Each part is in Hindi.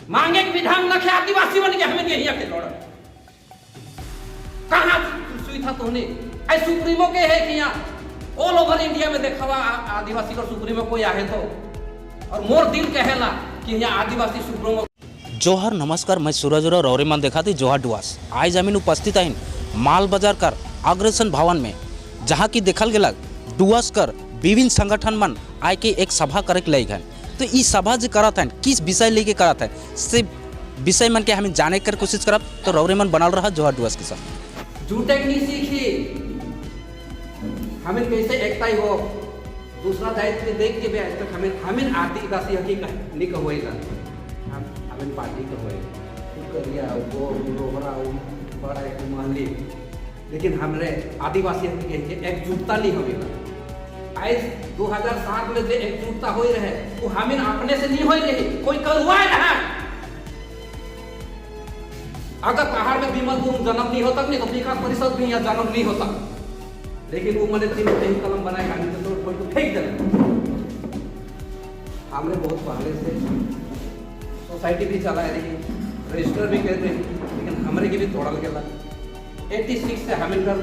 मांगे के विधान न खे आदिवासी बन के हमें यही के लड़ कहाँ सुई था तूने आई सुप्रीमो के है कि यहाँ ऑल ओवर इंडिया में देखावा आदिवासी का सुप्रीमो कोई आहे तो और मोर दिल कहेला कि यहाँ आदिवासी सुप्रीमो। जोहर नमस्कार, मैं सूरज और रौरीमान देखाती जोहर डुआस। आज हम उपस्थित हैं माल बाजार कर अग्रसेन भवन में, जहाँ की देखल गया डुआस कर विभिन्न संगठन मन आए के एक सभा करे लग है। तो इस सभा जो करत है किस विषय लेके करत है से विषय मन के हमें जाने कर कोशिश करब। तो रौरीमान बनल रहा जोहर डुआस के साथ। झूठे नहीं सीखी हमें कैसे एकता ही हो दूसरा दायित्व देख के भी आज तक हमें आदिवासी हकीकत नहीं कहोएगा हमें पार्टी कहोएगा वो रोहरा बड़ा एक महली, लेकिन हमरे आदिवासी के एकजुटता नहीं होगा। आज 2007 में जो एकजुटता हो रहे वो हमें अपने से नहीं हो रही, कोई करवाए रहा। अगर पहाड़ में विमल गुरु जन्म नहीं होता नहीं तो विकास परिषद भी यहाँ जन्म नहीं होता, लेकिन वो मैंने तीन तीन कलम बनाए तो कोई फेंक देना। हमने बहुत पहले से सोसाइटी भी चला रही, रजिस्टर भी कहते हैं, लेकिन हमारे की भी तोड़ल गया। 86 से हमिलकर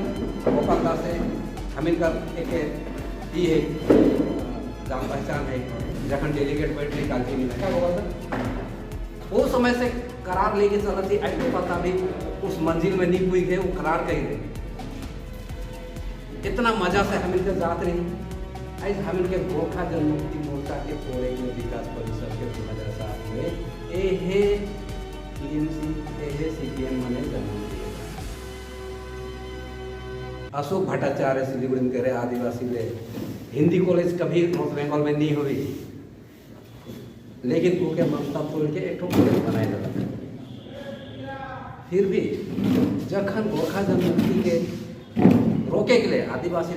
गोपालदास से हमिलकर एक ये जान पहचान है जखन डेलीगेट बैठ रही कालची नहीं वो समय से करार लेके चला थी। आज तो पता भी उस मंजिल में नहीं हुई है, वो करार कही रही। इतना मजा से हम इनके जात रही। आज हम इनके गोरखा जनमुक्ति मोर्चा के फोड़े में विकास परिषद के 2007 में एहे टीएमसी एहे सीपीएम मने जन्म दिए। अशोक भट्टाचार्य सिलीगुड़ी में करे आदिवासी ले हिंदी कॉलेज कभी नॉर्थ बंगाल में नहीं हुई, लेकिन वो के ममता तोड़ के एक कॉलेज बनाए लगा। फिर भी जखन गोरखा जनमुक्ति के रोके के लिए आदिवासी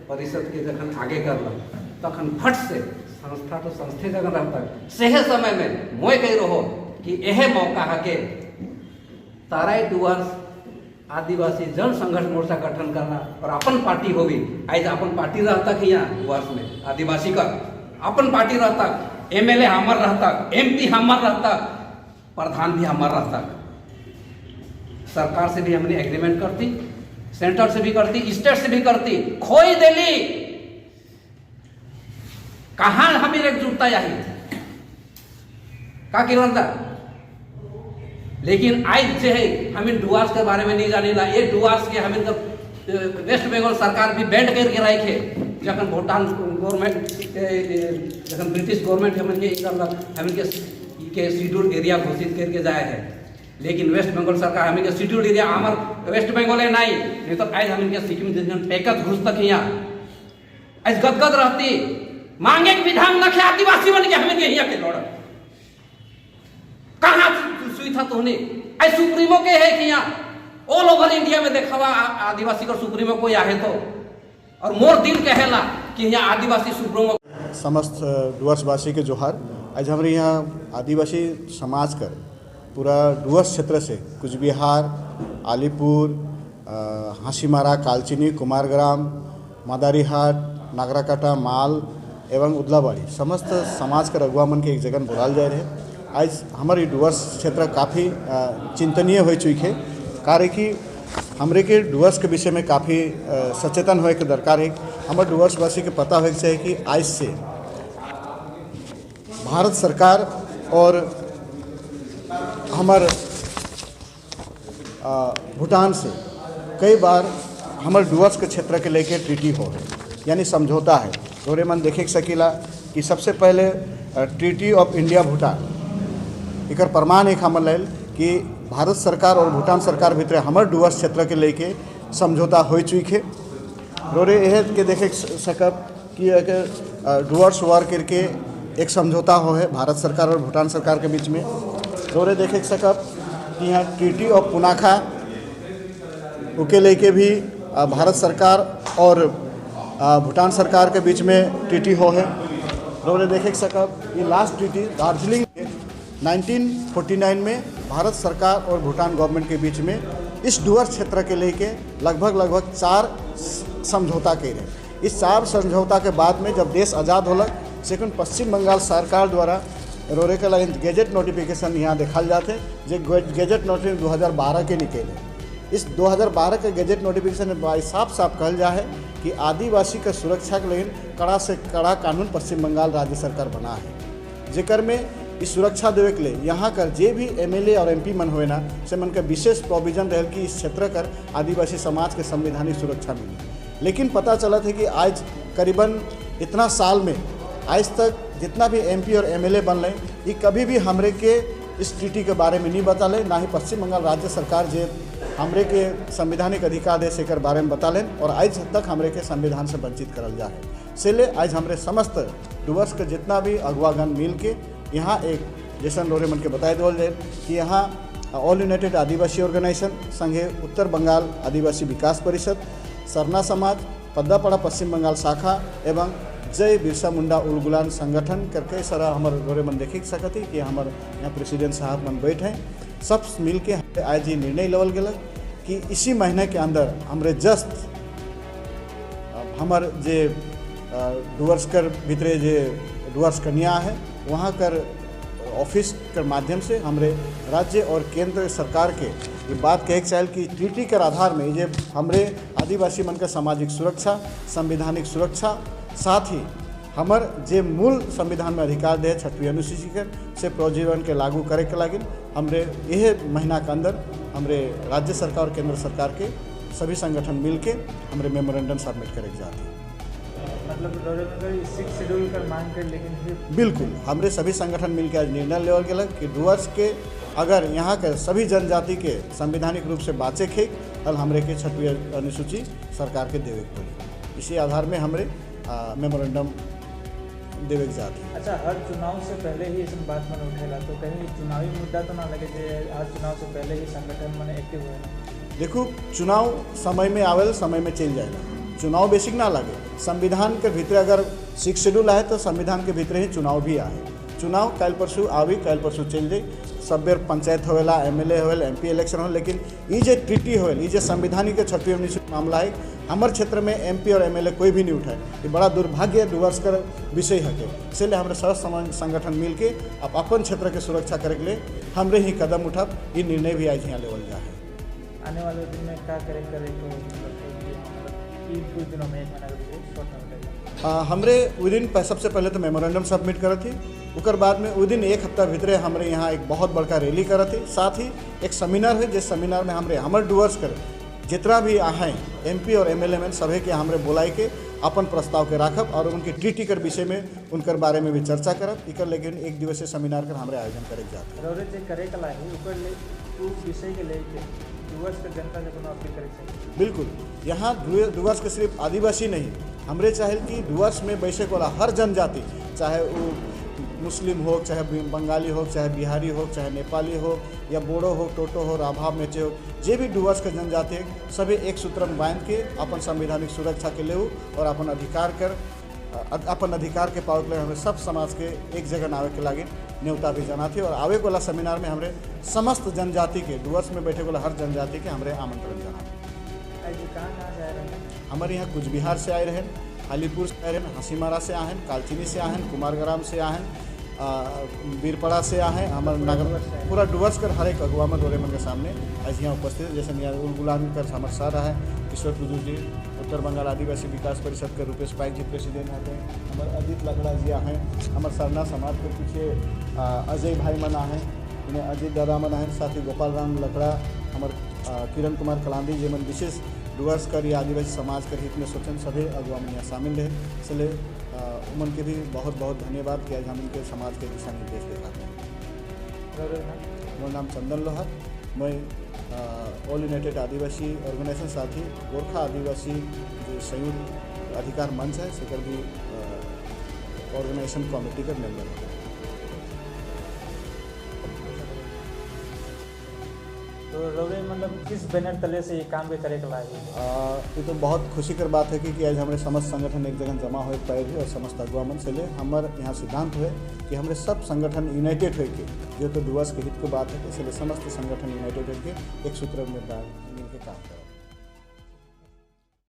परिषद के जखन आगे करल तखन फट से संस्था तो संस्थे जगह रहता सेहे समय में मोए कही रहो कि यह मौका है के ताराई डुआस आदिवासी जन संघर्ष मोर्चा गठन करना और अपन पार्टी होगी। आज अपन पार्टी रहता कि यहाँ डुआस में आदिवासी का अपन पार्टी रहता, एमएलए हमार रहता, एमपी हमार रहता, प्रधान भी हमार रहता। सरकार से भी हमने एग्रीमेंट करती, सेंटर से भी करती, स्टेट से भी करती, खोई दिल्ली कहाँ हमें एकजुटता यही का किरणता। लेकिन आज जो है हमें डुआस के बारे में नहीं जाने ला। ये डुआस के हमें तो वेस्ट बंगाल सरकार भी बैंड करके रखे जखन भूटान गवर्नमेंट जखन ब्रिटिश गवर्नमेंट हमें के शेड्यूल एरिया घोषित करके जाए है, लेकिन वेस्ट बंगाल सरकार हमें शेड्यूल एरिया हमार वेस्ट बंगाल है नहीं तो आज हम इनके सिक्किम जिन पैकत घुस तक यहाँ आज गदगद रहती। मांगे के विधान न खे आदिवासी बन के हमें यही के लड़ कहाँ सुई था तूने आई सुप्रीमो के है कि यहाँ ऑल ओवर इंडिया में देखावा आदिवासी का सुप्रीमो कोई आहे तो और मोर दिल कहेला कि यहाँ आदिवासी सुप्रीमो। समस्त डुआसवासी के जोहार। आज हमारे यहाँ आदिवासी समाज कर पूरा डुआस क्षेत्र से कुछ बिहार, अलीपुर, हासीमारा, कालचिनी, कुमारग्राम, मदारीहाट, नागराकाटा, माल एवं उदलाबाड़ी समस्त समाज का रघुआ मन के एक जगह बुलाल जाए रहे। आज हमारी डुआस क्षेत्र काफ़ी चिंतनीय हो चुकी है, कार्य कि हमरे के डुआस के विषय में काफ़ी सचेतन होए के दरकार है। हमारे डुआसवासी के पता हो चाहिए कि आज से भारत सरकार और हमारे भूटान से कई बार हमारे डुआस के क्षेत्र के लेके ट्रीटी हो है, यानी समझौता है। रौरीमान देखे सकीला कि सबसे पहले ट्रीटी ऑफ इंडिया भूटान एक प्रमाण एक हमर लेल कि भारत सरकार और भूटान सरकार भीतर हमारे डुआस क्षेत्र के लेके समझौता हो चुकी है। रोरे यह के देखे सकब कि डुआस वार करके एक समझौता हो है भारत सरकार और भूटान सरकार के बीच में। रोरे देखे सकब कि यहाँ ट्रीटी ऑफ पुनाखा के लेके भी भारत सरकार और भूटान सरकार के बीच में ट्रीटी हो है। रोरे देखे सकब ये लास्ट ट्रीटी दार्जिलिंग 1949 में भारत सरकार और भूटान गवर्नमेंट के बीच में इस डुआस क्षेत्र के लेके लगभग 4 समझौता के रहे। इस 4 समझौता के बाद में जब देश आज़ाद होलक, सेकंड पश्चिम बंगाल सरकार द्वारा रोरे के लाइन गेजेट नोटिफिकेशन यहाँ देखल जाते जे गेजेट नोटिफिकेशन 2012 के निकले। इस 2012 के गेजेट नोटिफिकेशन में साफ साफ कहल जा है कि आदिवासी के सुरक्षा के लिए कड़ा से कड़ा कानून पश्चिम बंगाल राज्य सरकार बना है, जेकर में इस सुरक्षा देवे के लिए यहाँ कर जे भी MLA और MP मन हुए ना से मन के विशेष प्रोविजन रहे कि इस क्षेत्र कर आदिवासी समाज के संवैधानिक सुरक्षा मिली। लेकिन पता चला था कि आज करीबन इतना साल में आज तक जितना भी MP और MLA बन रहे ये कभी भी हमरे के इस ट्रीटी के बारे में नहीं बताले, ना ही पश्चिम बंगाल राज्य सरकार जे हमरे के संवैधानिक अधिकार दे से बारे में बता लें और आज तक हमरे के संविधान से वंचित करल जा है। इसलिए आज हमरे समस्त डुवर्स के जितना भी अगुवागण मिल के यहाँ एक जैसन रोरे मन के बताए देवल जाए कि यहाँ ऑल यूनाइटेड आदिवासी ऑर्गेनाइजेशन संघे उत्तर बंगाल आदिवासी विकास परिषद, सरना समाज, पद्दापड़ा पश्चिम बंगाल शाखा एवं जय बिरसा मुंडा उलगुलान संगठन करके सारा हमारे रोरे मन देख सकती कि हमारे यहाँ प्रेसिडेंट साहब मन बैठे हैं। सब मिल के आज ये निर्णय लेवल गया कि इसी महीने के अंदर हमारे जस्ट हमारे जे डुवर्स कर भीतरे जे डुवर्स कन्या है वहाँ कर ऑफिस के माध्यम से हमारे राज्य और केंद्र सरकार के ये बात कहे चाहिए कि ट्रीटी के आधार में ये हमारे आदिवासी मन का सामाजिक सुरक्षा, संवैधानिक सुरक्षा, साथ ही हमर जे मूल संविधान में अधिकार दे 6वीं अनुसूची के से प्रोजीवन के लागू करे के लगे हमरे यह महीना के अंदर हमरे राज्य सरकार और केंद्र सरकार के सभी संगठन मिल के हमरे मेमोरेंडम सबमिट करे जाते हैं। मतलब 6 शेड्यूल कर मांग कर, लेकिन फिर बिल्कुल हमरे सभी संगठन मिलकर आज निर्णय लेवल गया कि डुवर्स के अगर यहाँ के सभी जनजाति के संवैधानिक रूप से बाँचे खे कल हमरे के 6वीं अनुसूची सरकार के देवे के पड़ी। इसी आधार में हमरे मेमोरेंडम देवे के जाती है। अच्छा, हर चुनाव से पहले ही इस बात मैंने उठेला तो कहीं चुनावी मुद्दा तो ना लगे जे हर चुनाव से पहले ही संगठन मैंने एक्टिव हुए। देखो चुनाव समय में आवेल समय में चल जाएगा, चुनाव बेसिक ना लगे। संविधान के भीतर अगर 6 शेड्यूल आए तो संविधान के भीतर ही चुनाव भी आए। चुनाव कल परसों आवी कल परसों चल जाए, सब बेर पंचायत होवेला, MLA होवेल, MP इलेक्शन हो, लेकिन ये जो ट्रीटी होवेल ये जो संविधानिक के 6वीं अनुसूची मामला है हमारे क्षेत्र में MP और MLA कोई भी नहीं उठाए। ये बड़ा दुर्भाग्य डुवर्स का विषय है। इसलिए हमारे सब संगठन मिल के अब अपन क्षेत्र के सुरक्षा करे के लिए हमरे ही कदम उठब ये निर्णय भी आज यहाँ लेवल जा है। आने वाले दिन में क्या करे कुछ दिनों में 1 महीना हमरे विदिन सबसे पहले तो मेमोरेंडम सबमिट करे थी, उकर बाद में विदिन 1 हफ्ता भीतरे हमारे यहाँ एक बहुत बड़का रैली करे थी। साथ ही एक सेमिनार है जिस सेमिनार में हमारे डुवर्स कर जितना भी आए MP और MLA में सभी के हमरे बुलाई के अपन प्रस्ताव के राखब और उनके ट्रीटी कर विषय में उनकर बारे में भी चर्चा करब। इकर लेकिन 1 दिवसीय सेमिनार कर हमारे आयोजन करे जाते रौरे जे करे कला है ऊपर ले विषय के लेके डुवर्स के जनता ने कोनो अपील करे चाहिए। बिल्कुल, यहाँ डुवर्स के सिर्फ आदिवासी नहीं हमरे चाहे कि डुवर्स में बैसे वाला हर जनजाति, चाहे वो मुस्लिम हो, चाहे बंगाली हो, चाहे बिहारी हो, चाहे नेपाली हो या बोडो हो, टोटो हो, राभा मेचे हो, जे भी डुवर्स के जनजाति है सभी एक सूत्र में बांध के अपन संवैधानिक सुरक्षा के लिए और अपन अधिकार के पावे के लिए हमें सब समाज के एक जगह नावे के लागे न्योता भी जाना थी। और आवे वाला सेमिनार में हमारे समस्त जनजाति के डुवर्स में बैठे वाला हर जनजाति के हमारे आमंत्रण जाना। हमारे यहाँ कुछ बिहार से आए रहे, अलीपुर से आए रहे, हसीमारा से आए, कालचिनी से आए, कुमारग्राम से आए, बीरपड़ा से आए, हमारे नगर पूरा डुवर्स कर हर एक अगुवा में रोरे मन के सामने आज यहाँ उपस्थित है। जैसे यहाँ उलगुलान कर हमारे साथ रहा है ईश्वर टुडू जी, उत्तर बंगाल आदिवासी विकास परिषद के रूपेश पाइक जी प्रेसिडेंट हैं, हमारे अजीत लकड़ा जी हैं, हमारे सरना समाज के पीछे अजय भाई मन हैं, इन्हें अजीत दादा मन हैं, साथ ही गोपाल राम लकड़ा, हमारे किरण कुमार कलांदी जी मन विशेष डुवर्स कर या आदिवासी समाज के हित में सोचन सभी अगुवा में यहाँ शामिल रहे। इसलिए उमन के भी बहुत बहुत धन्यवाद कि आज हम उनके समाज के दिशा निर्देश दे पाते हैं। मेरा नाम चंदन लोहार, मैं ऑल यूनाइटेड आदिवासी ऑर्गेनाइजेशन साथ ही गोरखा आदिवासी जो संयुक्त अधिकार मंच है सेकर भी ऑर्गेनाइजेशन कमेटी का मेंबर है। तो रौरे मतलब किस बैनर तले से ये काम भी करे के लागे? ये तो बहुत खुशी कर बात है कि आज हमारे समस्त संगठन एक जगह जमा हो पाए भी और समस्त अगुवा मन से ले हमारे यहाँ सिद्धांत हुए कि हमारे सब संगठन यूनाइटेड होके जो तो डुवर्स के हित की बात है, इसलिए समस्त संगठन यूनाइटेड होकर एक सूत्र में मिलकर काम करें।